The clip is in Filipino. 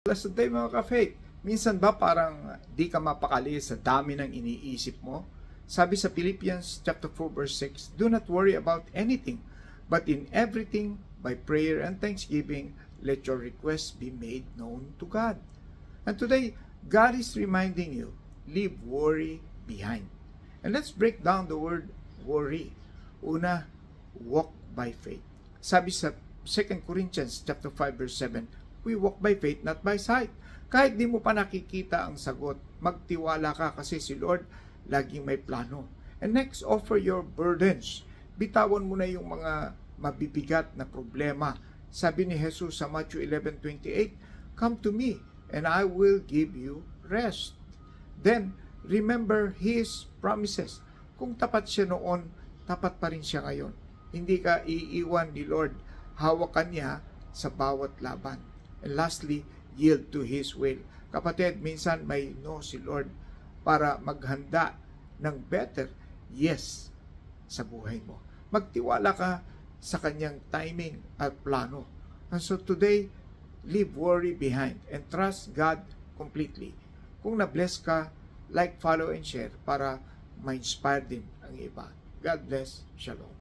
Plus today mga ka-faith, minsan ba parang di ka mapakali sa dami ng iniisip mo? Sabi sa Philippians chapter 4 verse 6, "Do not worry about anything, but in everything by prayer and thanksgiving let your requests be made known to God." And today, God is reminding you, leave worry behind. And let's break down the word worry. Una, walk by faith. Sabi sa 2 Corinthians chapter 5 verse 7, we walk by faith, not by sight. Kahit di mo pa nakikita ang sagot, magtiwala ka kasi si Lord laging may plano. And next, offer your burdens. Bitawan mo na yung mga mabibigat na problema. Sabi ni Jesus sa Matthew 11:28, "Come to me, and I will give you rest." Then, remember His promises. Kung tapat siya noon, tapat pa rin siya ngayon. Hindi ka iiwan ni Lord. Hawakan niya sa bawat laban. And lastly, yield to His will. Kapatid, minsan may no si Lord para maghanda ng better yes sa buhay mo. Magtiwala ka sa Kanyang timing at plano. And so today, leave worry behind and trust God completely. Kung na-bless ka, like, follow, and share para ma-inspire din ang iba. God bless. Shalom.